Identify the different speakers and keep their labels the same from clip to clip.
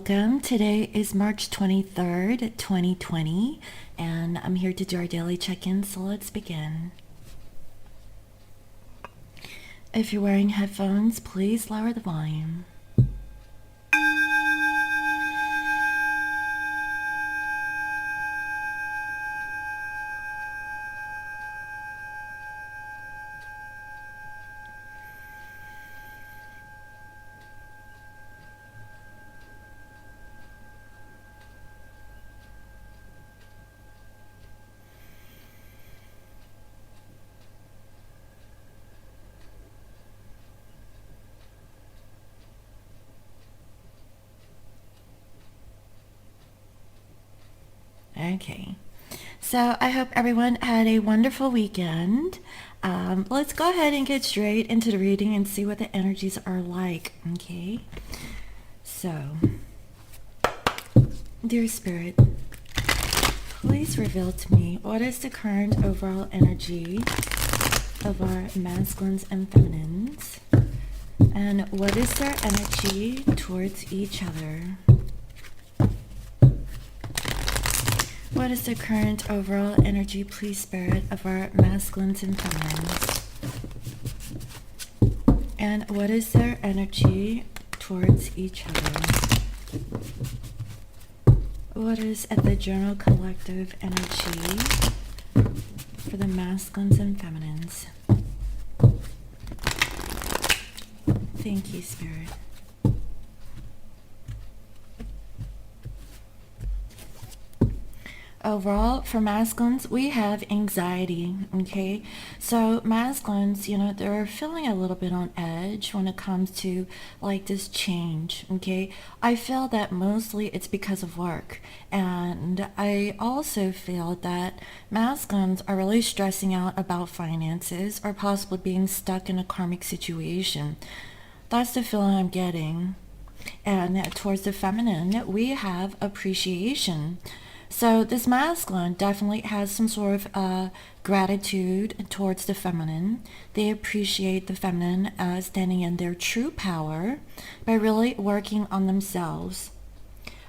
Speaker 1: welcome. Today is March 23rd, 2020, and I'm here to do our daily check-in, so let's begin. If you're wearing headphones, please lower the volume. Okay, so I hope everyone had a wonderful weekend. Let's go ahead and get straight into the reading and see what the energies are like, okay? So, dear Spirit, please reveal to me what is the current overall energy of our masculines and feminines, and what is their energy towards each other. What is the current overall energy, please, Spirit, of our masculines and feminines? And what is their energy towards each other? What is the general collective energy for the masculines and feminines? Thank you, Spirit. Overall, for masculines, we have anxiety, okay? So masculines, they're feeling a little bit on edge when it comes to like this change, okay? I feel that mostly it's because of work. And I also feel that masculines are really stressing out about finances or possibly being stuck in a karmic situation. That's the feeling I'm getting. And towards the feminine, we have appreciation. So this masculine definitely has some sort of gratitude towards the feminine. They appreciate the feminine standing in their true power by really working on themselves.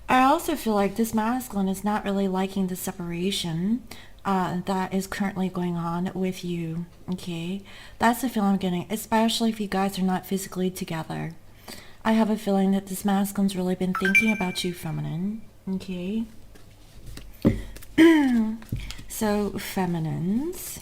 Speaker 1: I also feel like this masculine is not really liking the separation that is currently going on with you, okay? That's the feeling I'm getting, especially if you guys are not physically together. I have a feeling that this masculine's really been thinking about you, feminine, okay? So feminines,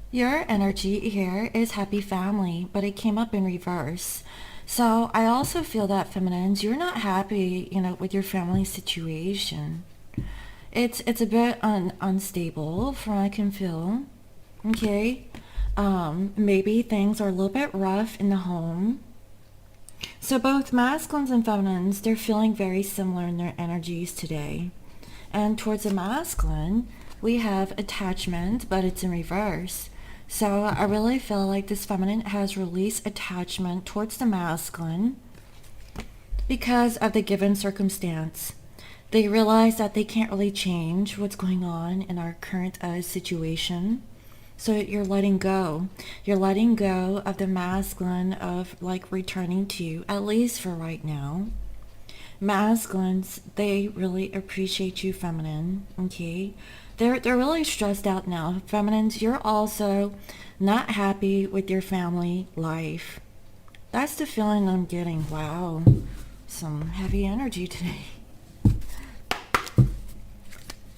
Speaker 1: your energy here is happy family, but it came up in reverse. So I also feel that feminines, you're not happy, with your family situation. It's a bit unstable from what I can feel. Okay, maybe things are a little bit rough in the home. So both masculines and feminines, they're feeling very similar in their energies today. And towards the masculine, we have attachment, but it's in reverse. So I really feel like this feminine has released attachment towards the masculine because of the given circumstance. They realize that they can't really change what's going on in our current situation. So you're letting go. You're letting go of the masculine of like returning to you, at least for right now. Masculines, they really appreciate you, feminine, okay? They're really stressed out now. Feminines, you're also not happy with your family life. That's the feeling I'm getting. Wow, some heavy energy today.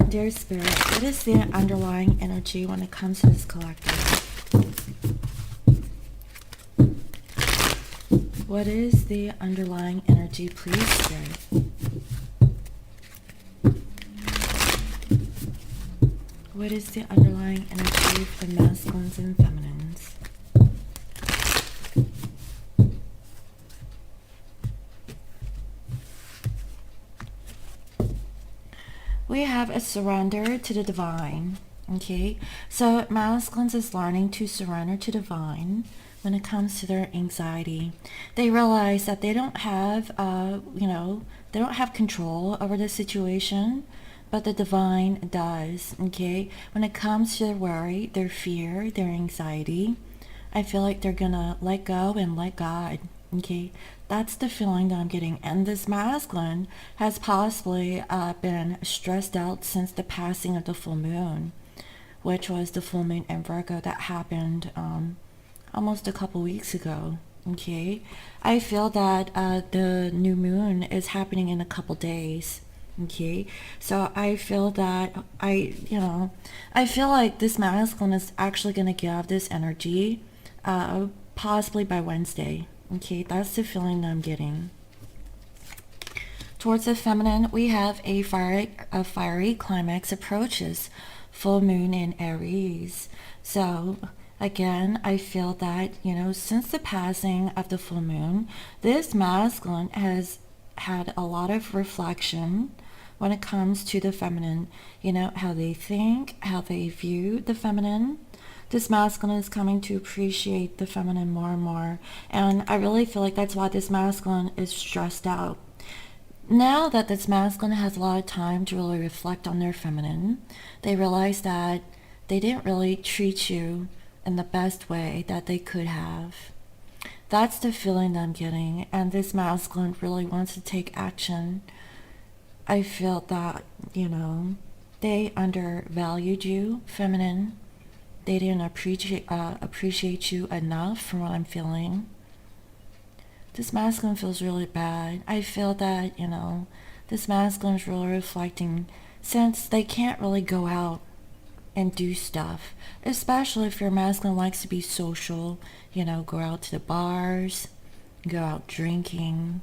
Speaker 1: Dear Spirit, what is the underlying energy when it comes to this collective? What is the underlying energy, please, Spirit? What is the underlying energy for masculines and feminines? We have a surrender to the divine, okay? So masculines is learning to surrender to divine. When it comes to their anxiety, they realize that they don't have, they don't have control over the situation, but the divine does, okay? When it comes to their worry, their fear, their anxiety, I feel like they're gonna let go and let God, Okay, that's the feeling that I'm getting. And this masculine has possibly been stressed out since the passing of the full moon, which was the full moon in Virgo that happened almost a couple weeks ago. Okay, I feel that the new moon is happening in a couple days. Okay, so I feel that I feel like this masculine is actually going to give this energy possibly by Wednesday. Okay, that's the feeling that I'm getting. Towards the feminine, we have a fiery climax approaches full moon in Aries. So again, I feel that, since the passing of the full moon, this masculine has had a lot of reflection when it comes to the feminine, how they think, how they view the feminine. This masculine is coming to appreciate the feminine more and more. And I really feel like that's why this masculine is stressed out. Now that this masculine has a lot of time to really reflect on their feminine, they realize that they didn't really treat you in the best way that they could have. That's the feeling that I'm getting, and this masculine really wants to take action. I feel that, they undervalued you, feminine. They didn't appreciate you enough from what I'm feeling. This masculine feels really bad. I feel that, this masculine is really reflecting since they can't really go out and do stuff, especially if your masculine likes to be social, go out to the bars, go out drinking,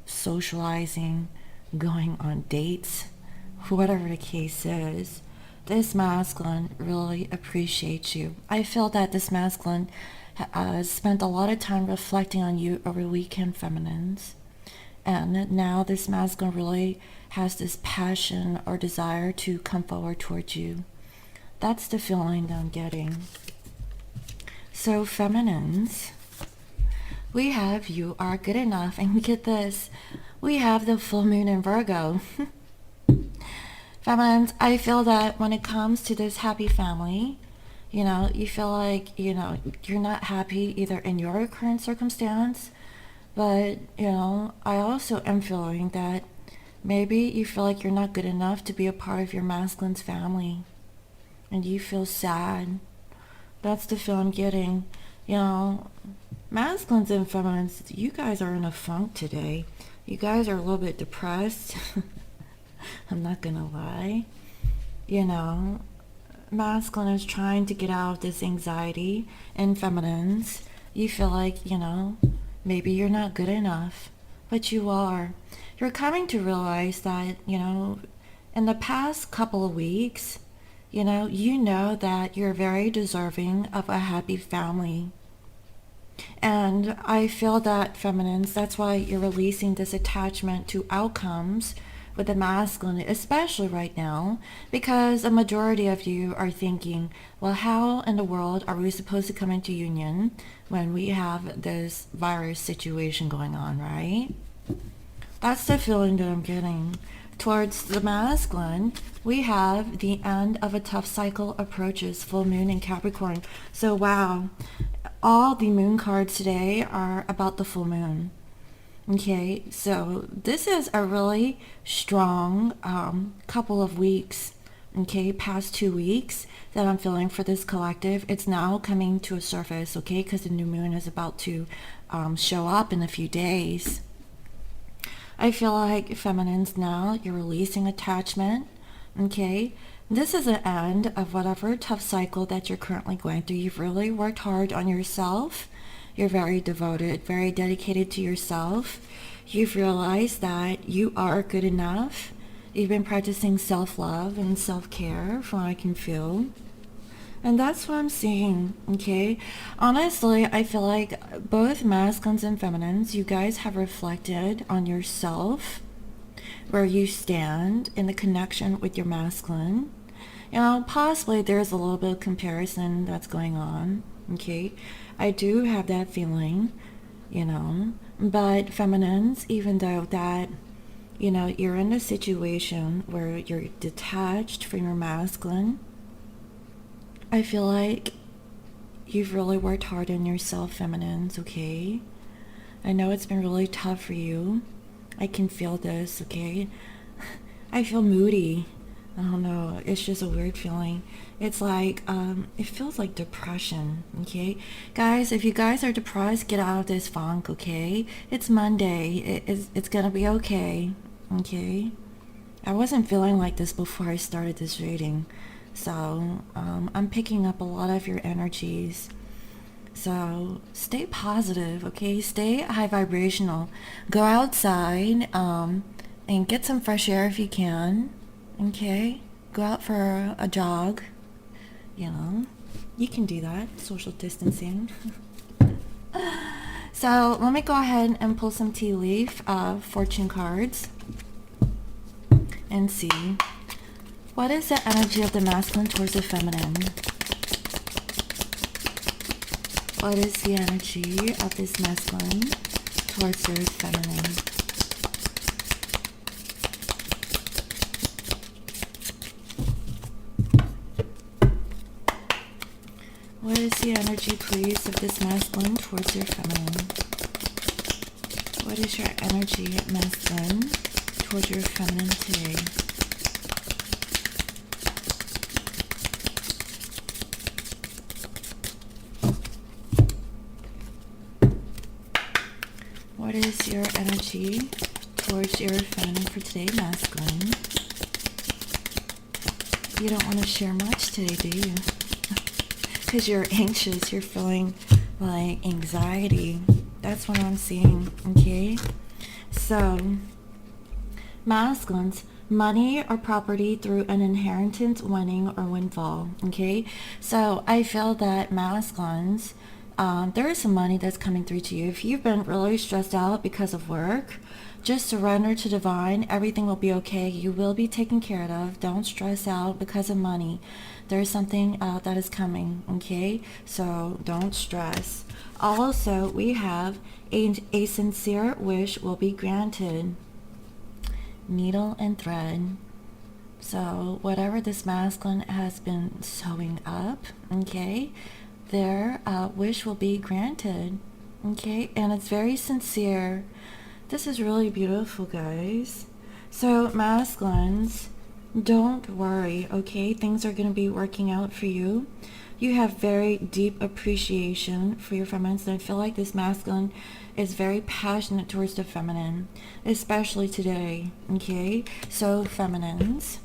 Speaker 1: socializing, going on dates, whatever the case is. This masculine really appreciates you. I feel that this masculine spent a lot of time reflecting on you over the weekend, feminines. And now this masculine really has this passion or desire to come forward towards you. That's the feeling that I'm getting. So feminines, we have you are good enough. And get this, we have the full moon in Virgo. Feminines, I feel that when it comes to this happy family, you feel like, you're not happy either in your current circumstance, but, I also am feeling that maybe you feel like you're not good enough to be a part of your masculine's family, and you feel sad. That's the feel I'm getting. Masculines and feminines, you guys are in a funk today. You guys are a little bit depressed. I'm not gonna lie. Masculine is trying to get out of this anxiety, and feminines, you feel like, maybe you're not good enough, but you are. You're coming to realize that, in the past couple of weeks, you know that you're very deserving of a happy family. And I feel that, feminines, that's why you're releasing this attachment to outcomes with the masculine, especially right now, because a majority of you are thinking, well, how in the world are we supposed to come into union when we have this virus situation going on, right? That's the feeling that I'm getting. Towards the masculine, we have the end of a tough cycle approaches, full moon in Capricorn. So wow, all the moon cards today are about the full moon. Okay, so this is a really strong couple of weeks, okay, past 2 weeks that I'm feeling for this collective. It's now coming to a surface, okay, because the new moon is about to show up in a few days. I feel like, feminines, now you're releasing attachment, okay? This is an end of whatever tough cycle that you're currently going through. You've really worked hard on yourself. You're very devoted, very dedicated to yourself. You've realized that you are good enough. You've been practicing self-love and self-care, from what I can feel. And that's what I'm seeing, okay? Honestly, I feel like both masculines and feminines, you guys have reflected on yourself, where you stand in the connection with your masculine. Possibly there's a little bit of comparison that's going on, okay? I do have that feeling, but feminines, even though that, you're in a situation where you're detached from your masculine, I feel like You've really worked hard on yourself, feminines, okay? I know it's been really tough for you. I can feel this, okay? I feel moody. I don't know. It's just a weird feeling. It's like, it feels like depression, okay? Guys, if you guys are depressed, get out of this funk, okay? It's Monday. It's gonna be okay, okay? I wasn't feeling like this before I started this reading. So, I'm picking up a lot of your energies. So, stay positive, okay? Stay high vibrational. Go outside, and get some fresh air if you can, okay? Go out for a jog, you know? You can do that, social distancing. So, let me go ahead and pull some tea leaf fortune cards and see. What is the energy of the masculine towards the feminine? What is the energy of this masculine towards their feminine? What is the energy, please, of this masculine towards your feminine? What is your energy, masculine, towards your feminine today? What is your energy towards your feminine for today, masculine? You don't want to share much today, do you? Because you're anxious, you're feeling like anxiety. That's what I'm seeing, okay? So, masculines, money or property through an inheritance, winning, or windfall, okay? So, I feel that masculines, there is some money that's coming through to you. If you've been really stressed out because of work, just surrender to divine. Everything will be okay. You will be taken care of. Don't stress out because of money. There's something that is coming, okay? So don't stress. Also, we have a sincere wish will be granted. Needle and thread. So whatever this masculine has been sewing up, okay, their wish will be granted, okay? And it's very sincere. This is really beautiful, guys. So masculines, don't worry, okay? Things are going to be working out for you. You have very deep appreciation for your feminines, and I feel like this masculine is very passionate towards the feminine, especially today, okay? So feminines,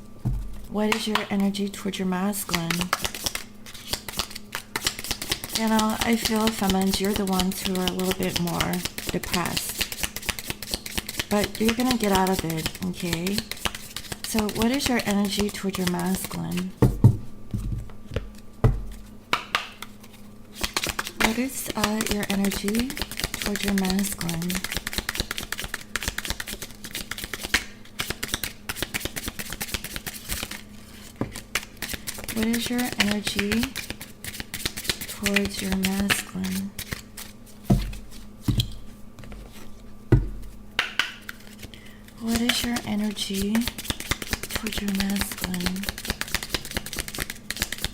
Speaker 1: what is your energy towards your masculine? You know, I feel feminines, you're the ones who are a little bit more depressed. But you're going to get out of it, okay? So what is your energy towards your masculine? What is your energy towards your masculine? What is your energy towards your masculine? What is your energy towards your masculine?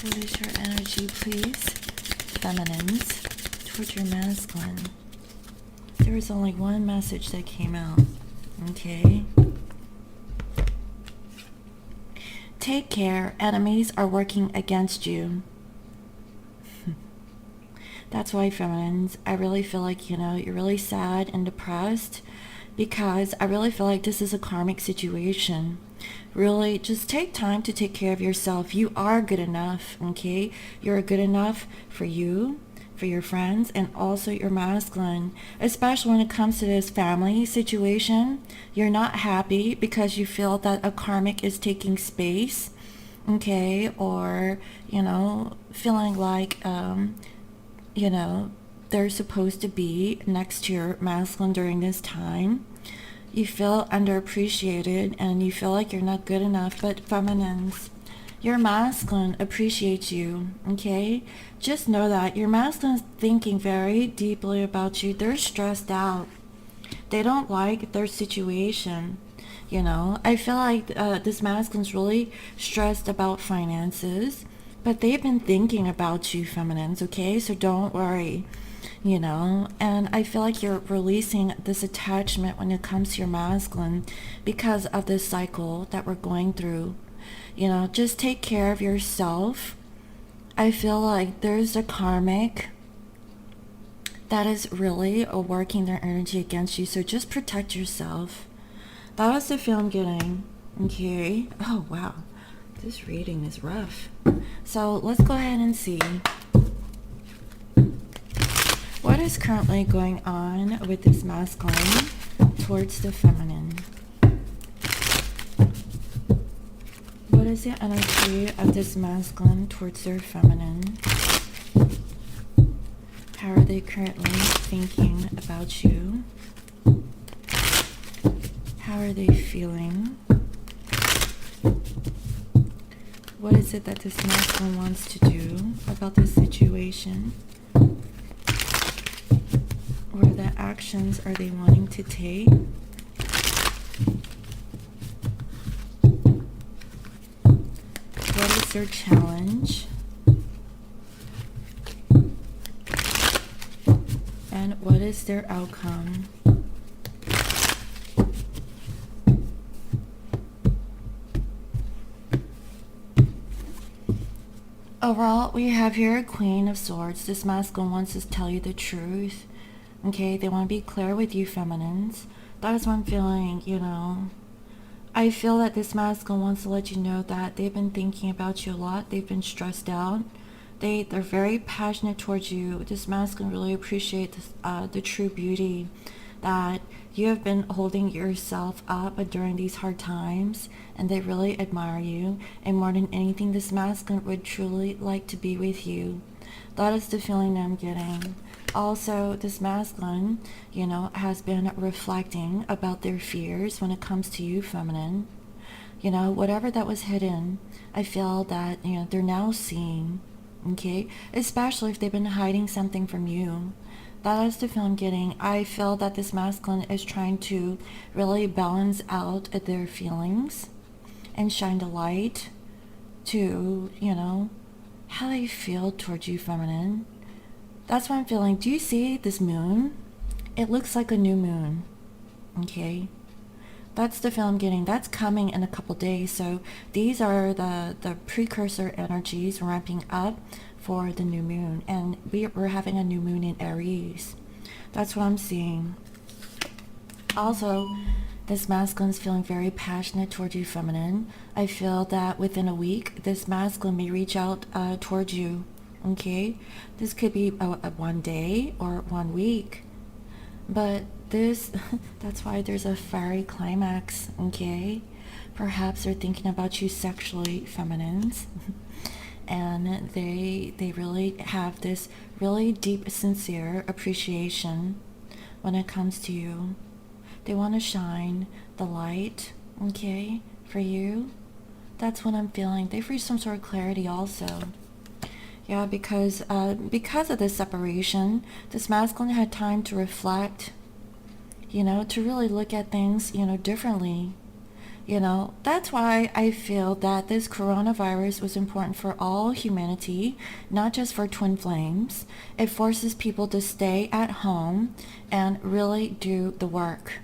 Speaker 1: What is your energy, please, feminines, towards your masculine? There was only one message that came out, okay? Take care, enemies are working against you. That's why, feminines, I really feel like, you know, you're really sad and depressed, because I really feel like this is a karmic situation. Really, just take time to take care of yourself. You are good enough, okay? You're good enough for you, for your friends, and also your masculine. Especially when it comes to this family situation, you're not happy because you feel that a karmic is taking space, okay? Or, you know, feeling like, you know, they're supposed to be next to your masculine during this time. You feel underappreciated and you feel like you're not good enough. But feminines, your masculine appreciates you, okay? Just know that your masculine is thinking very deeply about you. They're stressed out. They don't like their situation. You know, I feel like this masculine's really stressed about finances. But they've been thinking about you, feminines, okay? So don't worry, you know. And I feel like you're releasing this attachment when it comes to your masculine because of this cycle that we're going through. You know, just take care of yourself. I feel like there's a karmic that is really working their energy against you. So just protect yourself. That was the feel I'm getting. Okay. Oh, wow. This reading is rough. So let's go ahead and see what is currently going on with this masculine towards the feminine. What is the energy of this masculine towards their feminine? How are they currently thinking about you? How are they feeling? What is it that this masculine wants to do about this situation? What the actions are they wanting to take? What is their challenge? And what is their outcome? Overall, we have here a Queen of Swords. This masculine wants to tell you the truth. Okay, they want to be clear with you, feminines. That is what I'm feeling, you know. I feel that this masculine wants to let you know that they've been thinking about you a lot. They've been stressed out. They're very passionate towards you. This masculine really appreciates the true beauty that you have been holding yourself up during these hard times, and they really admire you. And more than anything, this masculine would truly like to be with you. That is the feeling I'm getting. Also, this masculine, you know, has been reflecting about their fears when it comes to you, feminine. You know, whatever that was hidden, I feel that, you know, they're now seeing. Okay, especially if they've been hiding something from you. That is the feel I'm getting. I feel that this masculine is trying to really balance out their feelings and shine the light to, you know, how they feel towards you, feminine. That's what I'm feeling. Do you see this moon? It looks like a new moon. Okay, that's the feel I'm getting. That's coming in a couple days. So these are the precursor energies ramping up for the new moon. And we're having a new moon in Aries. That's what I'm seeing. Also, this masculine is feeling very passionate towards you, feminine. I feel that within a week, this masculine may reach out towards you. Okay? This could be a 1 day or 1 week. But this, that's why there's a fiery climax, okay? Perhaps they're thinking about you sexually, feminines. And they really have this really deep, sincere appreciation when it comes to you. They want to shine the light, okay, for you. That's what I'm feeling. They've reached some sort of clarity also. Yeah, because of this separation, this masculine had time to reflect, you know, to really look at things, you know, differently. You know, that's why I feel that this coronavirus was important for all humanity, not just for twin flames. It forces people to stay at home and really do the work,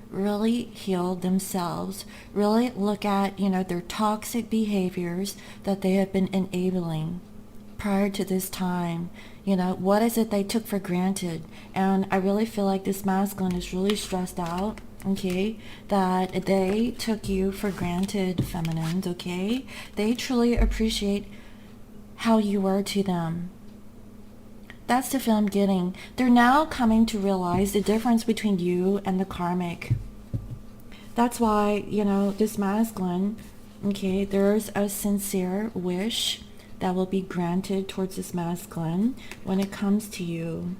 Speaker 1: really heal themselves, really look at, you know, their toxic behaviors that they have been enabling prior to this time. You know, what is it they took for granted? And I really feel like this masculine is really stressed out, okay, that they took you for granted, feminines, okay? They truly appreciate how you were to them. That's the feel I'm getting. They're now coming to realize the difference between you and the karmic. That's why, you know, this masculine, okay, there's a sincere wish that will be granted towards this masculine when it comes to you.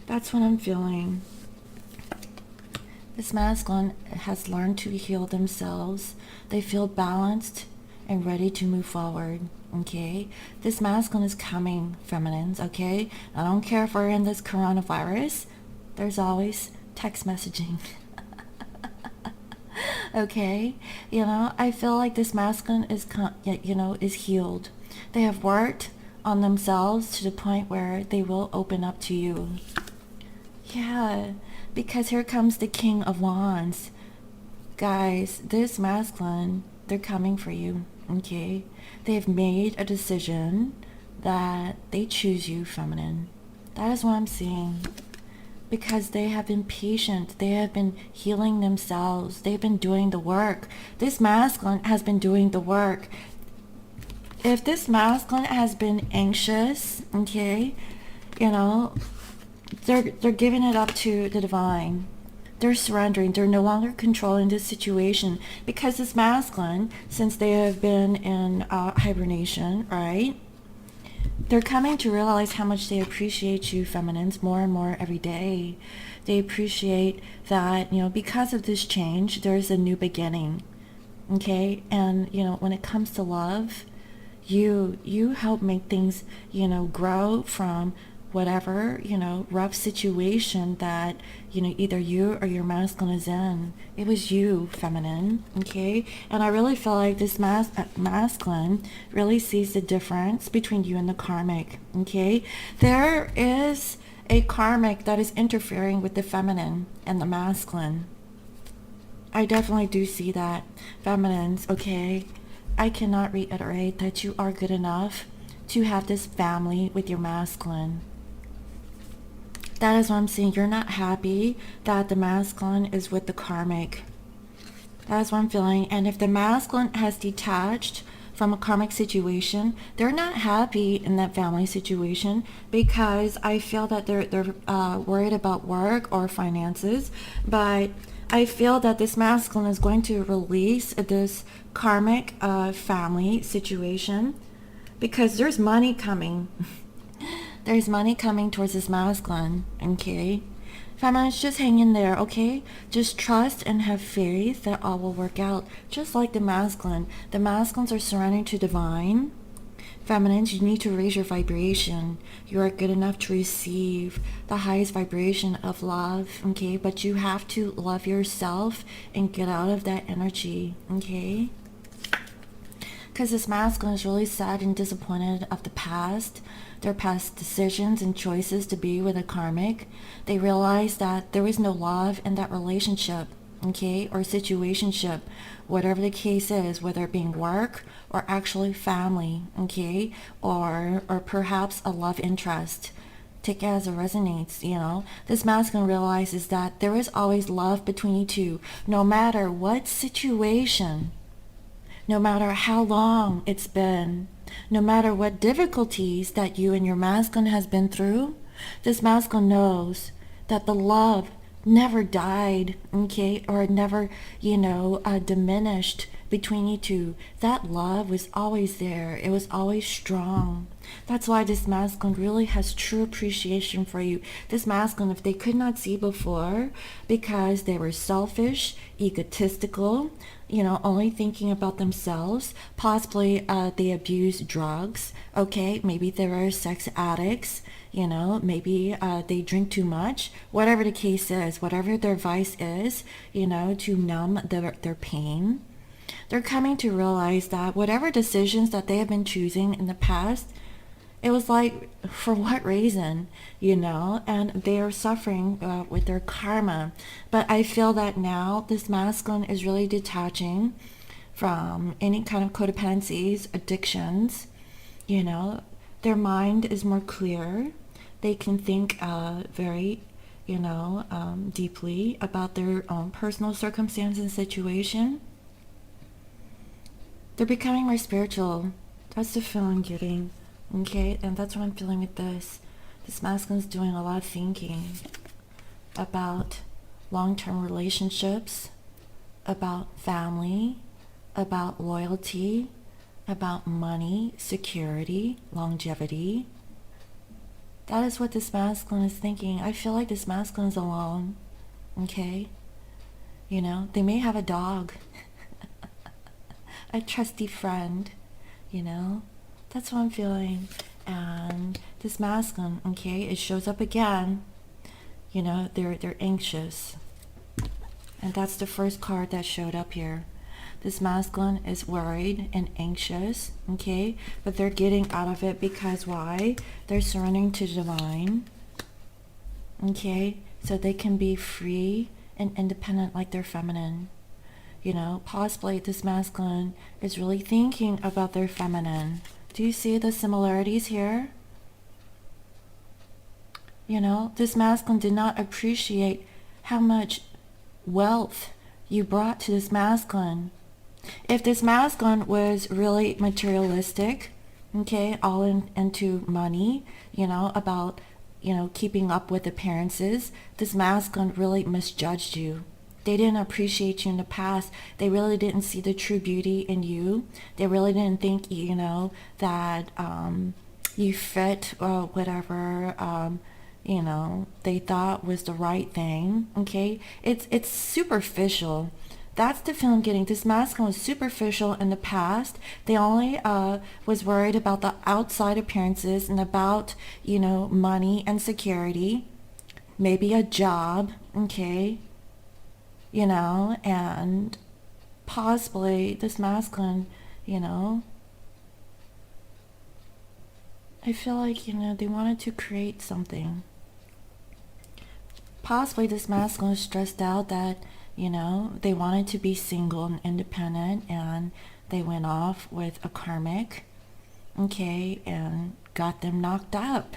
Speaker 1: That's what I'm feeling. This masculine has learned to heal themselves. They feel balanced and ready to move forward, okay? This masculine is coming, feminines, okay? I don't care if we're in this coronavirus. There's always text messaging. Okay, I feel like this masculine is is healed. They have worked on themselves to the point where they will open up to you. Yeah, because here comes the King of Wands. Guys, this masculine, they're coming for you. Okay, they've made a decision that they choose you, feminine. That is what I'm seeing. Because they have been patient, they have been healing themselves, they've been doing the work. This masculine has been doing the work. If this masculine has been anxious, okay, they're giving it up to the divine. They're surrendering. They're no longer controlling this situation, because this masculine, since they have been in hibernation, right? They're coming to realize how much they appreciate you, feminines, more and more every day. They appreciate that, because of this change, there's a new beginning. Okay? And, when it comes to love, you help make things, grow from whatever, rough situation that, either you or your masculine is in. It was you, feminine, okay? And I really feel like this masculine really sees the difference between you and the karmic, okay? There is a karmic that is interfering with the feminine and the masculine. I definitely do see that, feminines, okay? I cannot reiterate that you are good enough to have this family with your masculine. That is what I'm saying. You're not happy that the masculine is with the karmic. That is what I'm feeling. And if the masculine has detached from a karmic situation, they're not happy in that family situation, because I feel that they're worried about work or finances. But I feel that this masculine is going to release this karmic family situation, because there's money coming. There's money coming towards this masculine, okay? Feminines, just hang in there, okay? Just trust and have faith that all will work out, just like the masculine. The masculines are surrendering to divine. Feminines, you need to raise your vibration. You are good enough to receive the highest vibration of love, okay? But you have to love yourself and get out of that energy, okay? Because this masculine is really sad and disappointed of the past, their past decisions and choices to be with a karmic. They realize that there is no love in that relationship, okay, or situationship, whatever the case is, whether it being work or actually family, okay, or perhaps a love interest. Take it as it resonates, This masculine realizes that there is always love between you two, no matter what situation. No matter how long it's been, no matter what difficulties that you and your masculine has been through, this masculine knows that the love never died, okay, or never, diminished between you two. That love was always there. It was always strong. That's why this masculine really has true appreciation for you. This masculine, if they could not see before, because they were selfish, egotistical, only thinking about themselves, possibly they abuse drugs, okay, maybe they were sex addicts, maybe they drink too much, whatever the case is, whatever their vice is, to numb their pain. They're coming to realize that whatever decisions that they have been choosing in the past, it was like, for what reason, and they are suffering with their karma. But I feel that now this masculine is really detaching from any kind of codependencies, addictions, their mind is more clear. They can think very, deeply about their own personal circumstances and situation. They're becoming more spiritual. That's the feeling I'm getting. Okay, and that's what I'm feeling with this. This masculine is doing a lot of thinking about long-term relationships, about family, about loyalty, about money, security, longevity. That is what this masculine is thinking. I feel like this masculine is alone. Okay? They may have a dog, a trusty friend, That's what I'm feeling. And this masculine, okay, it shows up again. They're anxious. And that's the first card that showed up here. This masculine is worried and anxious, okay? But they're getting out of it because why? They're surrendering to divine, okay? So they can be free and independent like their feminine. You know, possibly this masculine is really thinking about their feminine. Do you see the similarities here? You know, this masculine did not appreciate how much wealth you brought to this masculine. If this masculine was really materialistic, okay, all into money, you know, about, you know, keeping up with appearances, this masculine really misjudged you. They didn't appreciate you in the past. They really didn't see the true beauty in you. They really didn't think, you know, that you fit whatever, you know, they thought was the right thing, okay? It's superficial. That's the feeling I'm getting. This masculine was superficial in the past. They only was worried about the outside appearances and about, you know, money and security, maybe a job, okay? You know, and possibly this masculine, you know, I feel like, you know, they wanted to create something. Possibly this masculine is stressed out that, you know, they wanted to be single and independent, and they went off with a karmic, okay, and got them knocked up,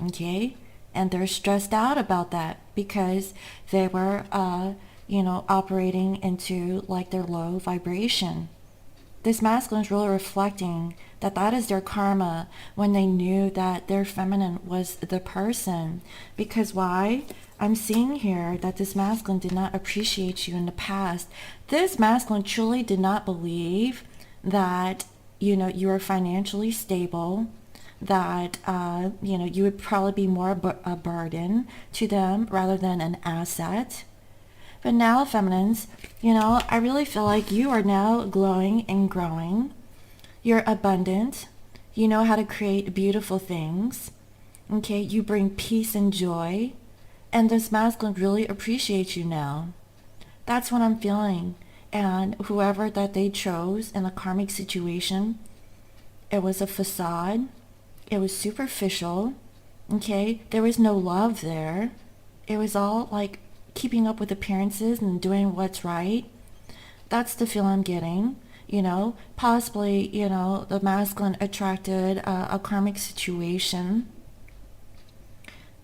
Speaker 1: okay? And they're stressed out about that because they were, you know, operating into like their low vibration. This masculine is really reflecting that that is their karma when they knew that their feminine was the person. Because why? I'm seeing here that this masculine did not appreciate you in the past. This masculine truly did not believe that, you know, you were financially stable, that, you know, you would probably be more a burden to them rather than an asset. But now, feminines, you know, I really feel like you are now glowing and growing. You're abundant. You know how to create beautiful things. Okay, you bring peace and joy. And this masculine really appreciates you now. That's what I'm feeling. And whoever that they chose in a karmic situation, it was a facade. It was superficial. Okay, there was no love there. It was all like keeping up with appearances and doing what's right. That's the feel I'm getting. You know, possibly, you know, the masculine attracted a karmic situation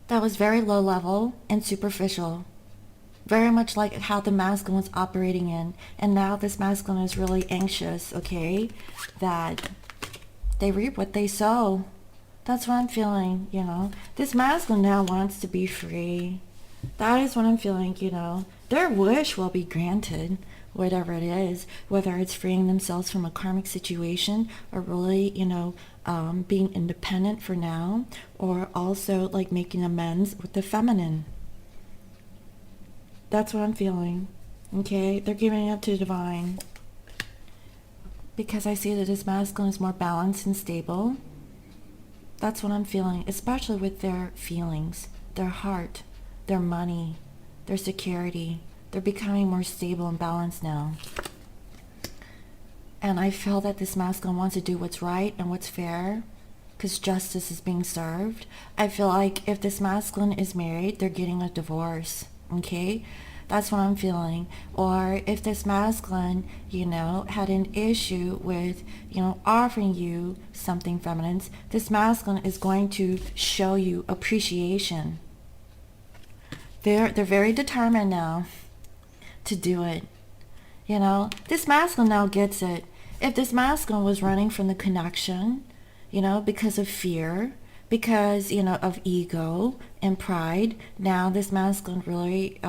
Speaker 1: that was very low level and superficial. Very much like how the masculine was operating in. And now this masculine is really anxious, okay, that they reap what they sow. That's what I'm feeling, you know. This masculine now wants to be free. That is what I'm feeling, you know. Their wish will be granted, whatever it is, whether it's freeing themselves from a karmic situation or really, you know, being independent for now, or also like making amends with the feminine. That's what I'm feeling, okay? They're giving up to divine because I see that this masculine is more balanced and stable. That's what I'm feeling, especially with their feelings, their heart, their money, their security. They're becoming more stable and balanced now. And I feel that this masculine wants to do what's right and what's fair because justice is being served. I feel like if this masculine is married, they're getting a divorce, okay? That's what I'm feeling. Or if this masculine, you know, had an issue with, you know, offering you something feminine, this masculine is going to show you appreciation. They're very determined now to do it. You know, this masculine now gets it. If this masculine was running from the connection, you know, because of fear, because, you know, of ego and pride, now this masculine really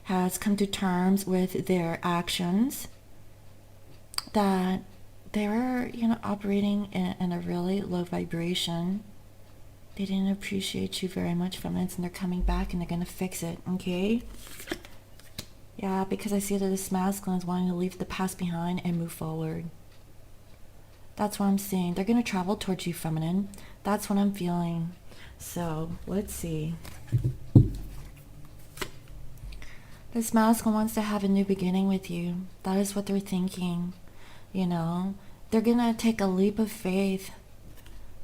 Speaker 1: has come to terms with their actions, that they were, you know, operating in a really low vibration. They didn't appreciate you very much, feminines, and they're coming back and they're going to fix it, okay? Yeah, because I see that this masculine is wanting to leave the past behind and move forward. That's what I'm seeing. They're going to travel towards you, feminine. That's what I'm feeling. So, let's see. This masculine wants to have a new beginning with you. That is what they're thinking. You know, they're gonna take a leap of faith.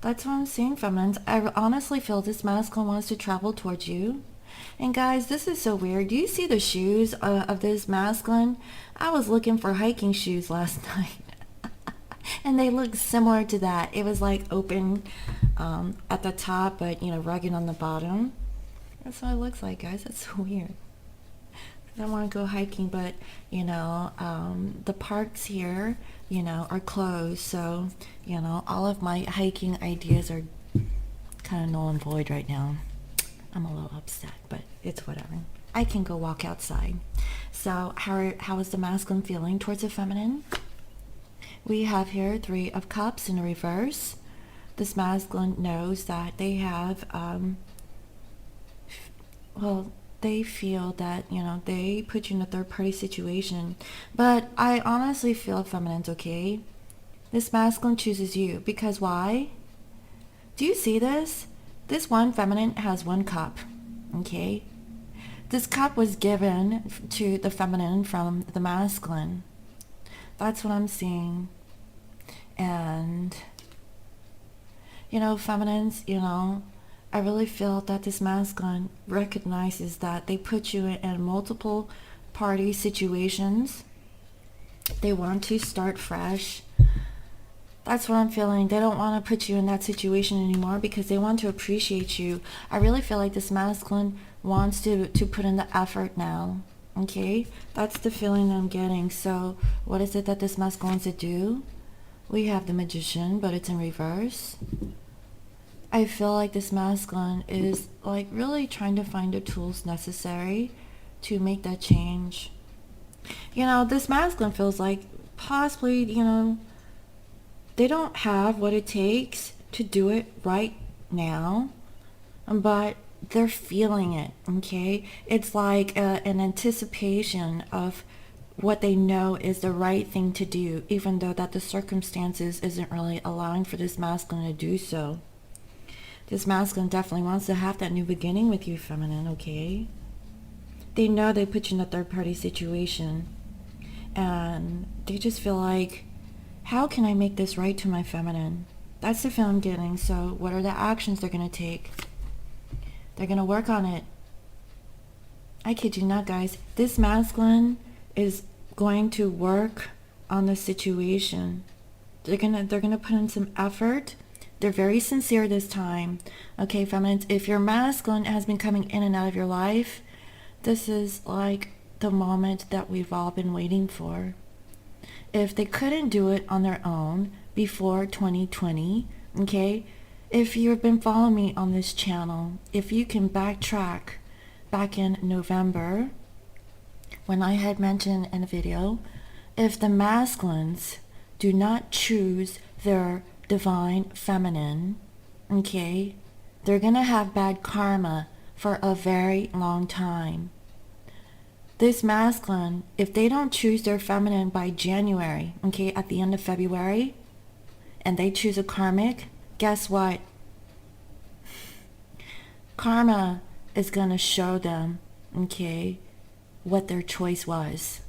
Speaker 1: That's what I'm seeing, feminines. I honestly feel this masculine wants to travel towards you. And guys, this is so weird. Do you see the shoes of this masculine? I was looking for hiking shoes last night. And they look similar to that. It was like open at the top, but you know, rugged on the bottom. That's what it looks like, guys. That's so weird. I want to go hiking, but you know, the parks here, you know, are closed. So, you know, all of my hiking ideas are kind of null and void right now. I'm a little upset, but it's whatever. I can go walk outside. So how is the masculine feeling towards the feminine? We have here 3 of Cups in reverse. This masculine knows that they have, well, they feel that, you know, they put you in a third-party situation. But I honestly feel, feminines, okay? This masculine chooses you. Because why? Do you see this? This one feminine has 1 cup, okay? This cup was given to the feminine from the masculine. That's what I'm seeing. And, you know, feminines, you know, I really feel that this masculine recognizes that they put you in multiple party situations. They want to start fresh. That's what I'm feeling. They don't want to put you in that situation anymore because they want to appreciate you. I really feel like this masculine wants to put in the effort now. Okay? That's the feeling I'm getting. So what is it that this masculine wants to do? We have the Magician, but it's in reverse. I feel like this masculine is like really trying to find the tools necessary to make that change. You know, this masculine feels like possibly, you know, they don't have what it takes to do it right now, but they're feeling it, okay? It's like an anticipation of what they know is the right thing to do, even though that the circumstances isn't really allowing for this masculine to do so. This masculine definitely wants to have that new beginning with you, feminine, okay? They know they put you in a third-party situation, and they just feel like, how can I make this right to my feminine? That's the feeling I'm getting. So what are the actions they're going to take? They're going to work on it. I kid you not, guys. This masculine is going to work on the situation. They're gonna put in some effort. They're very sincere this time. Okay, feminines, if your masculine has been coming in and out of your life, this is like the moment that we've all been waiting for. If they couldn't do it on their own before 2020, okay, if you've been following me on this channel, if you can backtrack back in November, when I had mentioned in a video, if the masculines do not choose their divine feminine, okay, they're gonna have bad karma for a very long time. This masculine, if they don't choose their feminine by January, okay, at the end of February, and they choose a karmic, guess what? Karma is gonna show them, okay, what their choice was.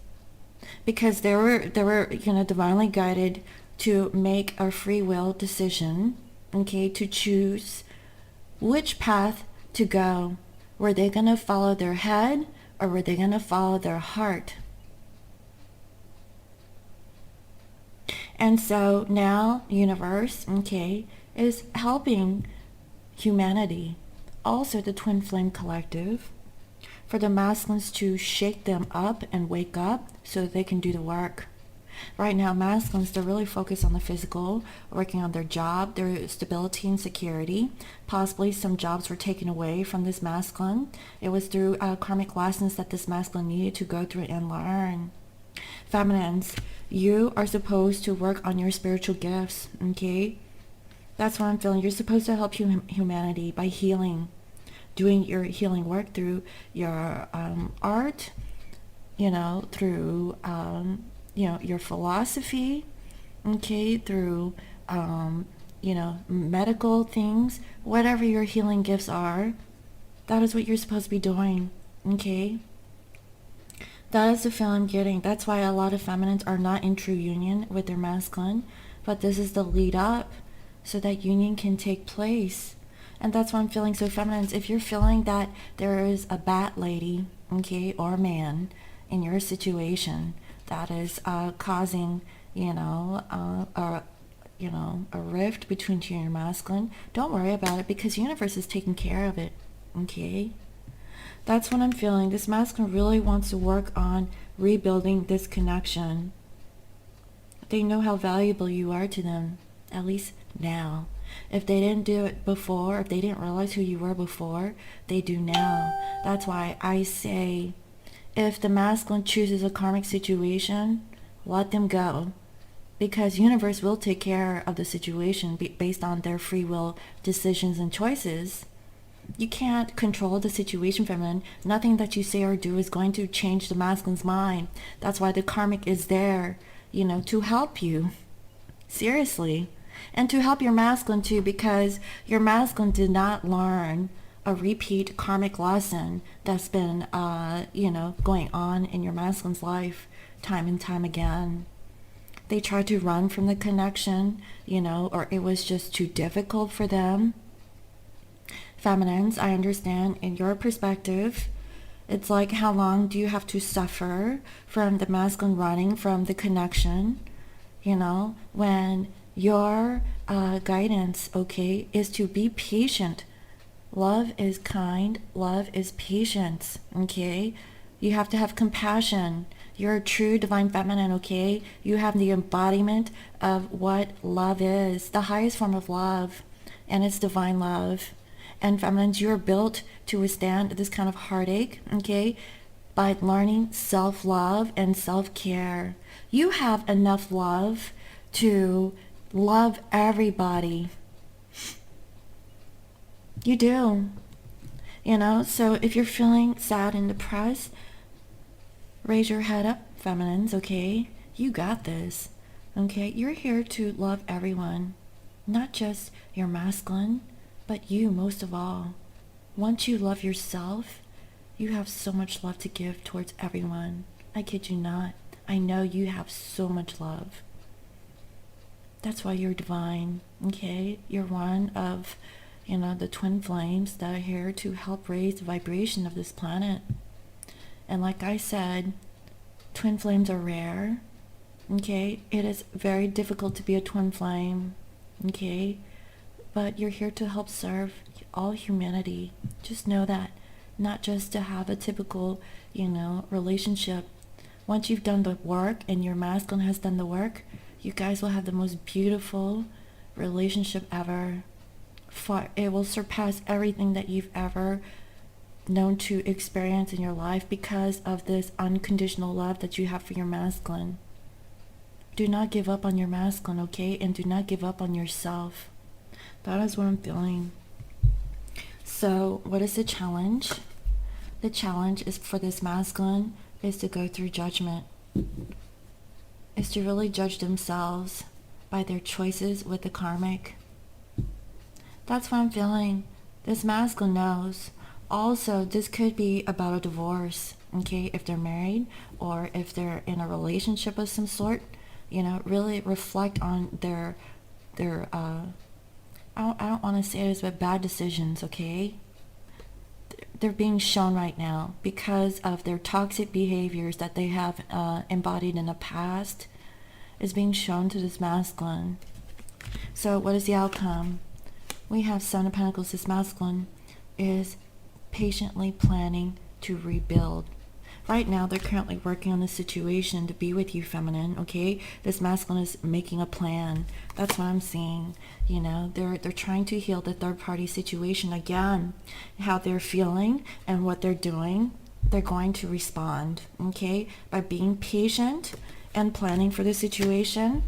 Speaker 1: Because they were, you know, divinely guided to make a free will decision, okay, to choose which path to go. Were they gonna follow their head, or were they going to follow their heart? And so now, universe, okay, is helping humanity, also the Twin Flame Collective, for the masculines to shake them up and wake up so that they can do the work. Right now, masculines, they're really focused on the physical, working on their job, their stability and security. Possibly some jobs were taken away from this masculine. It was through karmic lessons that this masculine needed to go through and learn. Feminines, you are supposed to work on your spiritual gifts, okay? That's what I'm feeling. You're supposed to help humanity by healing, doing your healing work through your art, you know, through you know, your philosophy, okay, through, you know, medical things, whatever your healing gifts are, that is what you're supposed to be doing, okay? That is the feel I'm getting. That's why a lot of feminines are not in true union with their masculine. But this is the lead up so that union can take place. And that's why I'm feeling. So feminines, if you're feeling that there is a bat lady, okay, or man in your situation that is causing, a rift between you and your masculine, don't worry about it because the universe is taking care of it, okay? That's what I'm feeling. This masculine really wants to work on rebuilding this connection. They know how valuable you are to them, at least now. If they didn't do it before, if they didn't realize who you were before, they do now. That's why I say, if the masculine chooses a karmic situation, let them go. Because universe will take care of the situation based on their free will decisions and choices. You can't control the situation, feminine. Nothing that you say or do is going to change the masculine's mind. That's why the karmic is there, to help you. Seriously. And to help your masculine too, because your masculine did not learn a repeat karmic lesson that's been, going on in your masculine's life time and time again. They tried to run from the connection, or it was just too difficult for them. Feminines, I understand in your perspective, it's like, how long do you have to suffer from the masculine running from the connection, when your guidance, okay, is to be patient. Love is kind, love is patience, okay? You have to have compassion. You're a true divine feminine, okay? You have the embodiment of what love is, the highest form of love, and it's divine love. And feminines, you're built to withstand this kind of heartache, okay, by learning self-love and self-care. You have enough love to love everybody. You do. So if you're feeling sad and depressed, raise your head up, feminines, okay? You got this, okay? You're here to love everyone, not just your masculine, but you most of all. Once you love yourself, you have so much love to give towards everyone. I kid you not. I know you have so much love. That's why you're divine, okay? You're one of, the twin flames that are here to help raise the vibration of this planet. And like I said, twin flames are rare, okay? It is very difficult to be a twin flame, okay? But you're here to help serve all humanity. Just know that. Not just to have a typical, relationship. Once you've done the work and your masculine has done the work, you guys will have the most beautiful relationship ever. It will surpass everything that you've ever known to experience in your life because of this unconditional love that you have for your masculine. Do not give up on your masculine, okay? And do not give up on yourself. That is what I'm feeling. So what is the challenge? The challenge is for this masculine is to go through judgment. Is to really judge themselves by their choices with the karmic. That's what I'm feeling. This masculine knows. Also, this could be about a divorce, okay? If they're married or if they're in a relationship of some sort, really reflect on their I don't want to say this, but bad decisions, okay? They're being shown right now because of their toxic behaviors that they have embodied in the past is being shown to this masculine. So what is the outcome? We have Seven of Pentacles. This masculine is patiently planning to rebuild. Right now, they're currently working on the situation to be with you, feminine, okay? This masculine is making a plan. That's what I'm seeing. They're trying to heal the third-party situation again. How they're feeling and what they're doing, they're going to respond, okay? By being patient and planning for the situation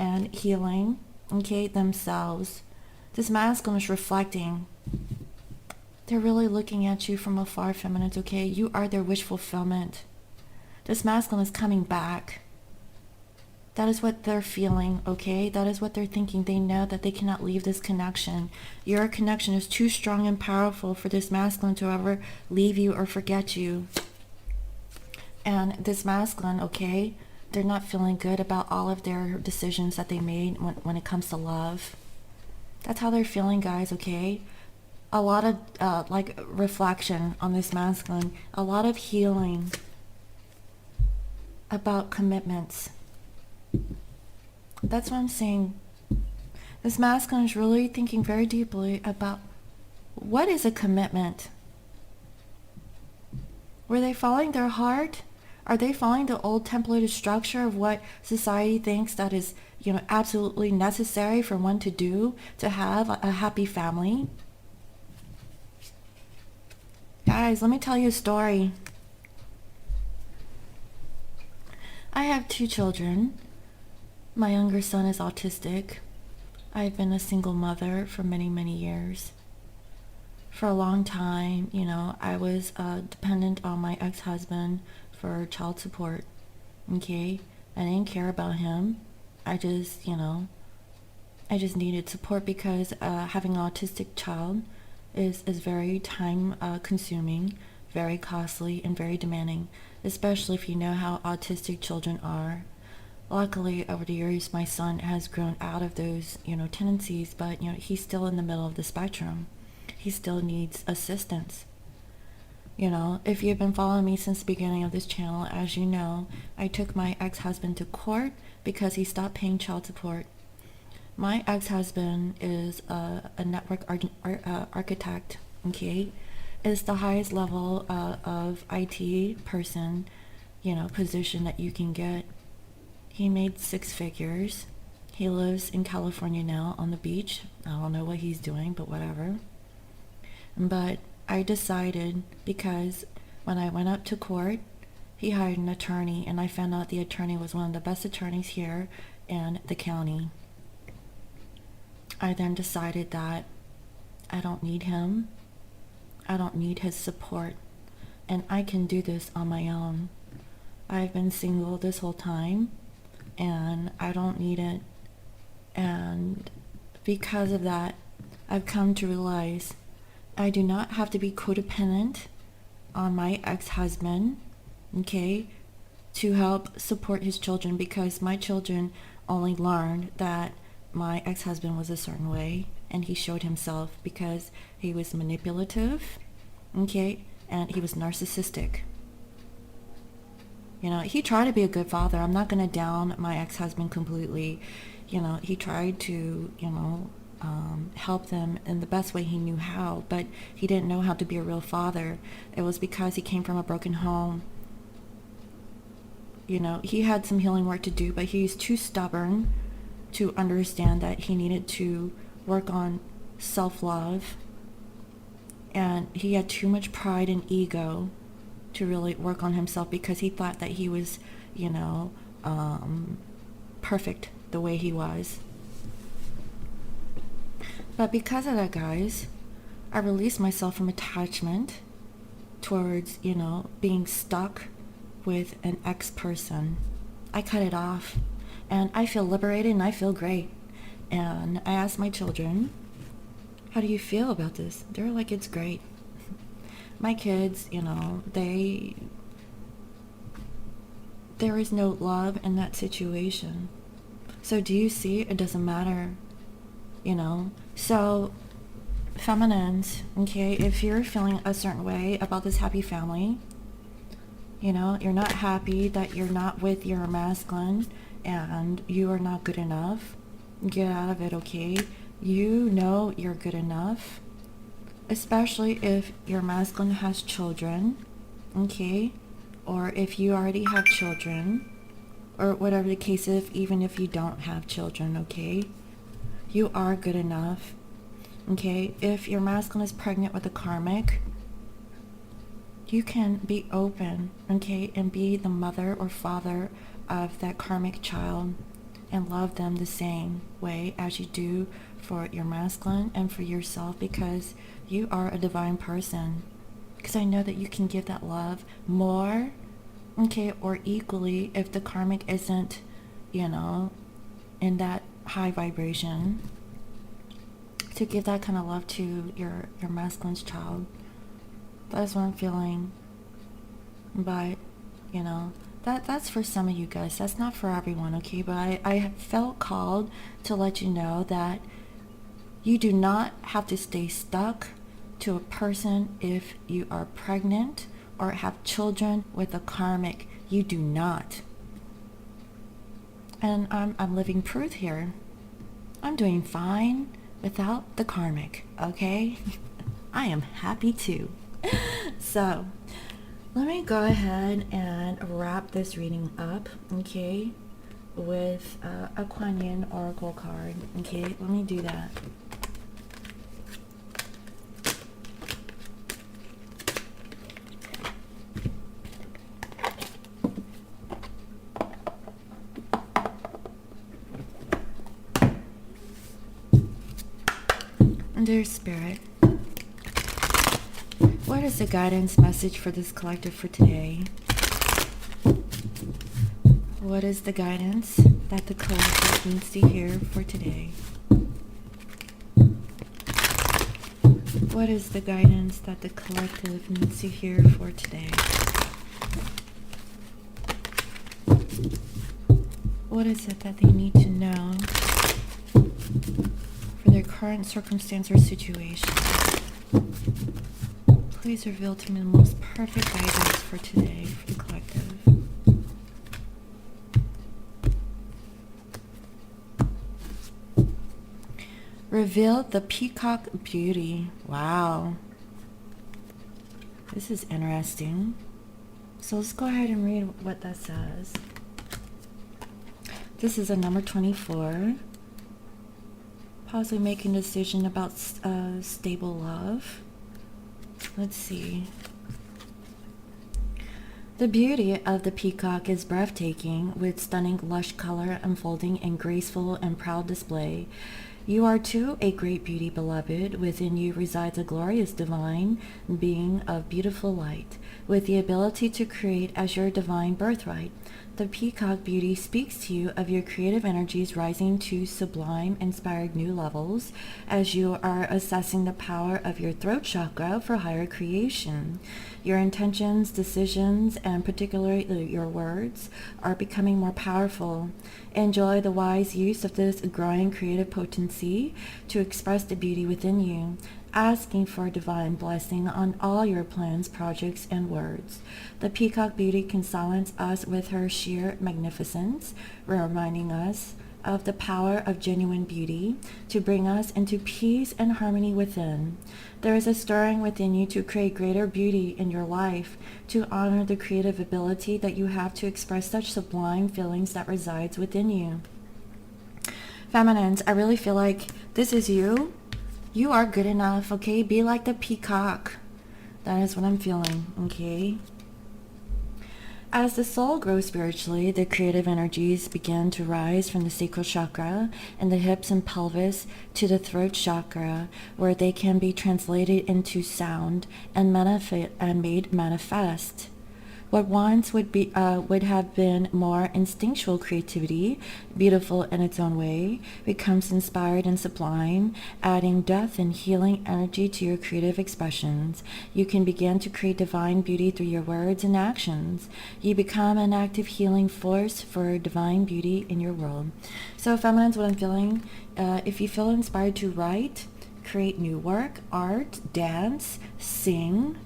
Speaker 1: and healing, okay, themselves. This masculine is reflecting. They're really looking at you from afar, feminines, okay? You are their wish fulfillment. This masculine is coming back. That is what they're feeling, okay? That is what they're thinking. They know that they cannot leave this connection. Your connection is too strong and powerful for this masculine to ever leave you or forget you. And this masculine, okay, they're not feeling good about all of their decisions that they made when it comes to love. That's how they're feeling, guys, okay? A lot of like reflection on this masculine, a lot of healing about commitments. That's what I'm saying. This masculine is really thinking very deeply about what is a commitment. Were they following their heart? Are they following the old templated structure of what society thinks that is, absolutely necessary for one to do to have a happy family? Guys, let me tell you a story. I have 2 children. My younger son is autistic. I've been a single mother for many, many years. For a long time, I was dependent on my ex-husband for child support. Okay? I didn't care about him. I just needed support because having an autistic child is very time consuming, very costly, and very demanding, especially if you know how autistic children are. Luckily, over the years, my son has grown out of those, tendencies, but, he's still in the middle of the spectrum. He still needs assistance. If you've been following me since the beginning of this channel, as you know, I took my ex-husband to court because he stopped paying child support. My ex-husband is a network architect, okay? Is the highest level of IT person, position that you can get. He made 6 figures. He lives in California now on the beach. I don't know what he's doing, but whatever. But I decided, because when I went up to court, he hired an attorney, and I found out the attorney was one of the best attorneys here in the county. I then decided that I don't need him. I don't need his support, and I can do this on my own. I've been single this whole time, and I don't need it. And because of that, I've come to realize I do not have to be codependent on my ex-husband, okay, to help support his children, because my children only learned that my ex-husband was a certain way, and he showed himself because he was manipulative, okay, and he was narcissistic. He tried to be a good father. I'm not going to down my ex-husband completely. He tried to, help them in the best way he knew how, but he didn't know how to be a real father. It was because he came from a broken home. He had some healing work to do, but he's too stubborn to understand that he needed to work on self-love, and he had too much pride and ego to really work on himself, because he thought that he was, perfect the way he was. But because of that, guys, I released myself from attachment towards, being stuck with an ex-person. I cut it off, and I feel liberated, and I feel great. And I asked my children, how do you feel about this? They're like, it's great. My kids, there is no love in that situation. So do you see? It doesn't matter, So, feminines, okay, if you're feeling a certain way about this happy family, you're not happy that you're not with your masculine, and you are not good enough, get out of it, okay? You're good enough. Especially if your masculine has children, okay? Or if you already have children, or whatever the case is, even if you don't have children, okay? You are good enough, okay? If your masculine is pregnant with a karmic, you can be open, okay? And be the mother or father of that karmic child, and love them the same way as you do for your masculine and for yourself, because you are a divine person. Because I know that you can give that love more, okay, or equally if the karmic isn't, in that high vibration, to give that kind of love to your masculine's child. That's what I'm feeling. But, you know. That's for some of you guys. That's not for everyone, okay? But I felt called to let you know that you do not have to stay stuck to a person if you are pregnant or have children with a karmic. You do not. And I'm living proof here. I'm doing fine without the karmic, okay? I am happy too. So, let me go ahead and wrap this reading up, okay, with a Kuan Yin Oracle card, okay? Let me do that. Dear Spirit, what is the guidance message for this collective for today? What is the guidance that the collective needs to hear for today? What is the guidance that the collective needs to hear for today? What is it that they need to know for their current circumstance or situation? Please reveal to me the most perfect guidance for today for the collective. Reveal the peacock beauty. Wow. This is interesting. So let's go ahead and read what that says. This is a number 24. Possibly making a decision about stable love. Let's see. The beauty of the peacock is breathtaking, with stunning lush color unfolding in graceful and proud display. You are too a great beauty, beloved. Within you resides a glorious divine being of beautiful light, with the ability to create as your divine birthright. The peacock beauty speaks to you of your creative energies rising to sublime, inspired new levels as you are assessing the power of your throat chakra for higher creation. Your intentions, decisions, and particularly your words are becoming more powerful. Enjoy the wise use of this growing creative potency to express the beauty within you, asking for divine blessing on all your plans, projects, and words. The peacock beauty can silence us with her sheer magnificence, reminding us of the power of genuine beauty to bring us into peace and harmony within. There is a stirring within you to create greater beauty in your life, to honor the creative ability that you have to express such sublime feelings that resides within you. Feminines, I really feel like this is you. You are good enough, okay? Be like the peacock. That is what I'm feeling, okay? As the soul grows spiritually, the creative energies begin to rise from the sacral chakra and the hips and pelvis to the throat chakra, where they can be translated into sound and made manifest. What once would have been more instinctual creativity, beautiful in its own way, becomes inspired and sublime, adding depth and healing energy to your creative expressions. You can begin to create divine beauty through your words and actions. You become an active healing force for divine beauty in your world. So, feminines, what I'm feeling, if you feel inspired to write, create new work, art, dance, sing,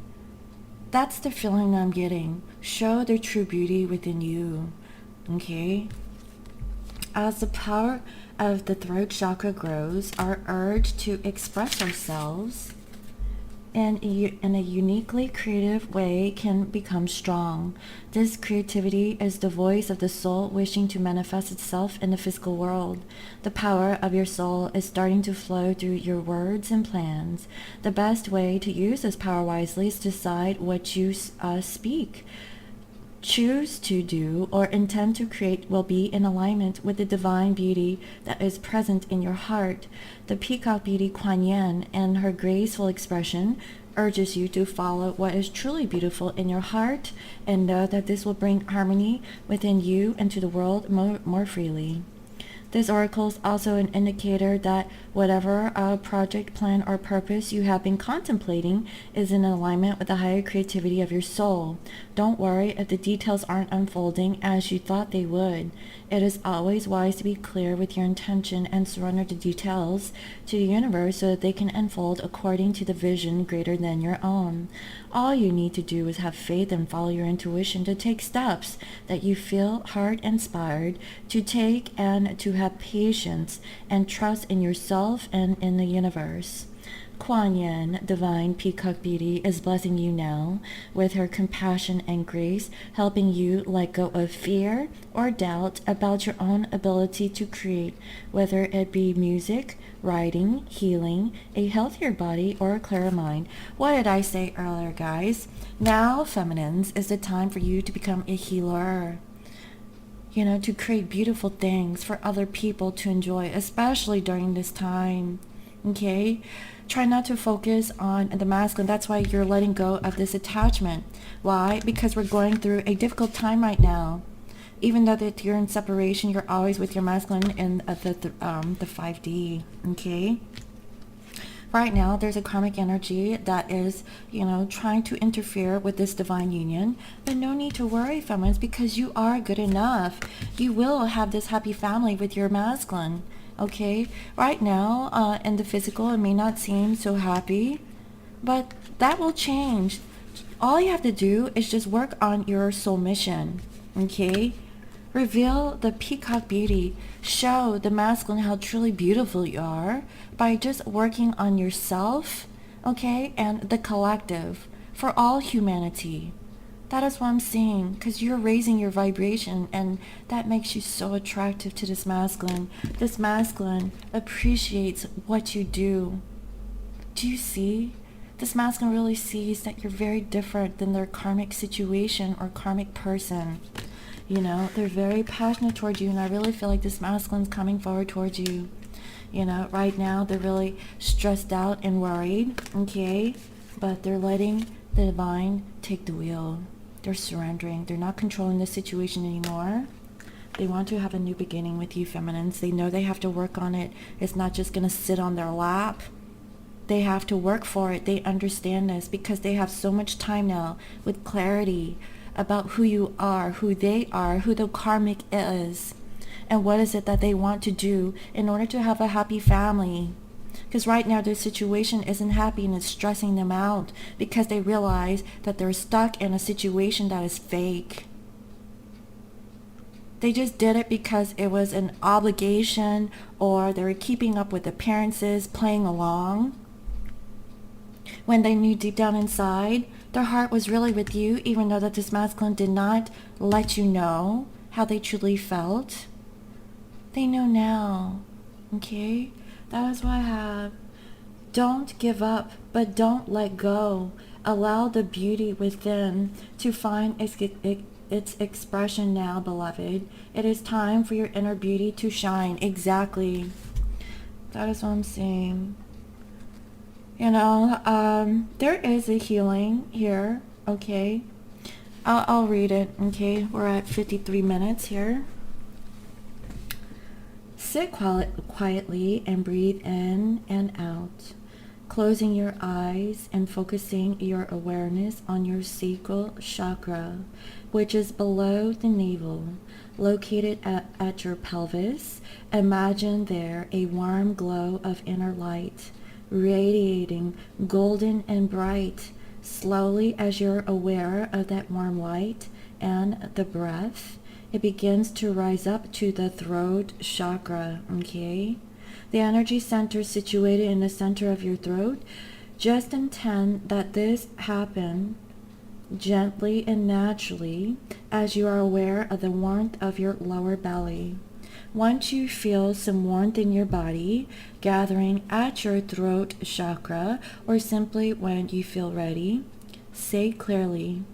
Speaker 1: that's the feeling I'm getting. Show the true beauty within you, okay? As the power of the throat chakra grows, our urge to express ourselves in a uniquely creative way can become strong. This creativity is the voice of the soul wishing to manifest itself in the physical world. The power of your soul is starting to flow through your words and plans. The best way to use this power wisely is to decide what you speak, choose to do, or intend to create will be in alignment with the divine beauty that is present in your heart. The peacock beauty Kuan Yin, in her graceful expression, urges you to follow what is truly beautiful in your heart and know that this will bring harmony within you and to the world more freely. This oracle is also an indicator that whatever project, plan, or purpose you have been contemplating is in alignment with the higher creativity of your soul. Don't worry if the details aren't unfolding as you thought they would. It is always wise to be clear with your intention and surrender the details to the universe so that they can unfold according to the vision greater than your own. All you need to do is have faith and follow your intuition to take steps that you feel heart-inspired to take, and to have patience and trust in yourself and in the universe. Kuan Yin, Divine Peacock Beauty, is blessing you now with her compassion and grace, helping you let go of fear or doubt about your own ability to create, whether it be music, writing, healing, a healthier body, or a clearer mind. What did I say earlier, guys? Now, feminines, is the time for you to become a healer. To create beautiful things for other people to enjoy, especially during this time. Okay? Try not to focus on the masculine. That's why you're letting go of this attachment. Why? Because we're going through a difficult time right now. Even though that you're in separation, you're always with your masculine in the 5D. Okay? Right now, there's a karmic energy that is, trying to interfere with this divine union. But no need to worry, feminines, because you are good enough. You will have this happy family with your masculine. Okay? Right now, in the physical, it may not seem so happy, but that will change. All you have to do is just work on your soul mission. Okay? Reveal the peacock beauty. Show the masculine how truly beautiful you are by just working on yourself, okay, and the collective for all humanity. That is what I'm seeing, because you're raising your vibration, and that makes you so attractive to this masculine. This masculine appreciates what you do. Do you see? This masculine really sees that you're very different than their karmic situation or karmic person. They're very passionate towards you, and I really feel like this masculine's coming forward towards you. Right now they're really stressed out and worried, okay? But they're letting the divine take the wheel. They're surrendering. They're not controlling the situation anymore. They want to have a new beginning with you, feminines. They know they have to work on it. It's not just going to sit on their lap. They have to work for it. They understand this because they have so much time now with clarity about who you are, who they are, who the karmic is, and what is it that they want to do in order to have a happy family. Because right now their situation isn't happy and it's stressing them out because they realize that they're stuck in a situation that is fake. They just did it because it was an obligation, or they were keeping up with appearances, playing along, when they knew deep down inside their heart was really with you, even though that this masculine did not let you know how they truly felt. They know now. Okay? That is what I have. Don't give up, but don't let go. Allow the beauty within to find its expression now, beloved. It is time for your inner beauty to shine. Exactly. That is what I'm saying. There is a healing here, okay? I'll read it, okay? We're at 53 minutes here. Sit quietly and breathe in and out, closing your eyes and focusing your awareness on your sacral chakra, which is below the navel, located at your pelvis. Imagine there a warm glow of inner light, radiating golden and bright. Slowly, as you're aware of that warm light and the breath, it begins to rise up to the throat chakra, okay? The energy center situated in the center of your throat. Just intend that this happen gently and naturally as you are aware of the warmth of your lower belly. Once you feel some warmth in your body gathering at your throat chakra, or simply when you feel ready, say clearly,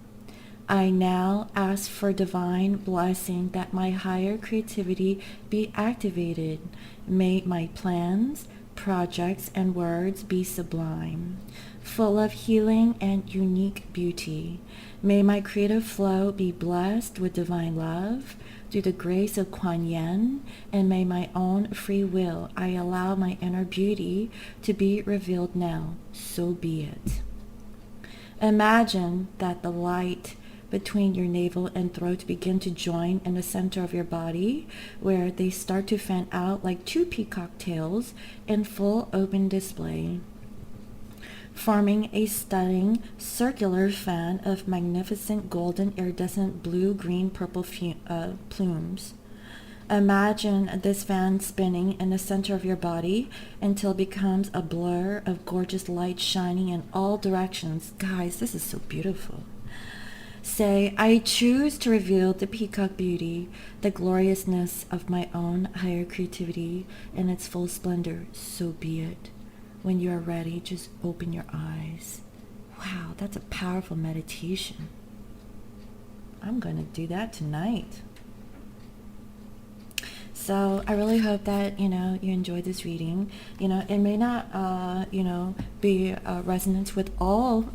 Speaker 1: I now ask for divine blessing that my higher creativity be activated. May my plans, projects, and words be sublime, full of healing and unique beauty. May my creative flow be blessed with divine love, through the grace of Kuan Yin and may my own free will, I allow my inner beauty to be revealed now. So be it. Imagine that the light between your navel and throat begin to join in the center of your body, where they start to fan out like two peacock tails in full open display, forming a stunning circular fan of magnificent golden iridescent blue, green, purple plumes. Imagine this fan spinning in the center of your body until it becomes a blur of gorgeous light shining in all directions. Guys, this is so beautiful. Say, I choose to reveal the peacock beauty, the gloriousness of my own higher creativity in its full splendor. So be it. When you are ready, just open your eyes. Wow, that's a powerful meditation. I'm going to do that tonight. So I really hope that, you enjoyed this reading. It may not, be resonance with all,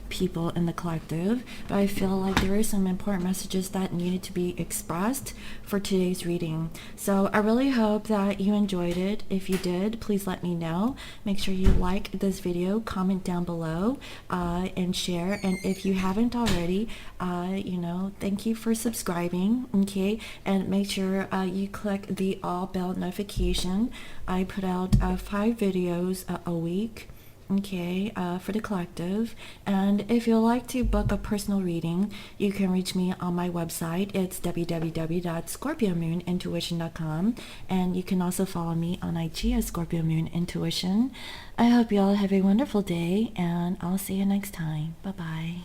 Speaker 1: people in the collective, but I feel like there are some important messages that needed to be expressed for today's reading. So I really hope that you enjoyed it. If you did, please let me know. Make sure you like this video, comment down below, and share. And if you haven't already, thank you for subscribing, okay? And make sure you click the all bell notification. I put out 5 videos a week, okay, for the collective. And if you'd like to book a personal reading, you can reach me on my website. It's www.scorpiomoonintuition.com, and you can also follow me on IG as Scorpio Moon Intuition. I hope you all have a wonderful day, and I'll see you next time. Bye bye.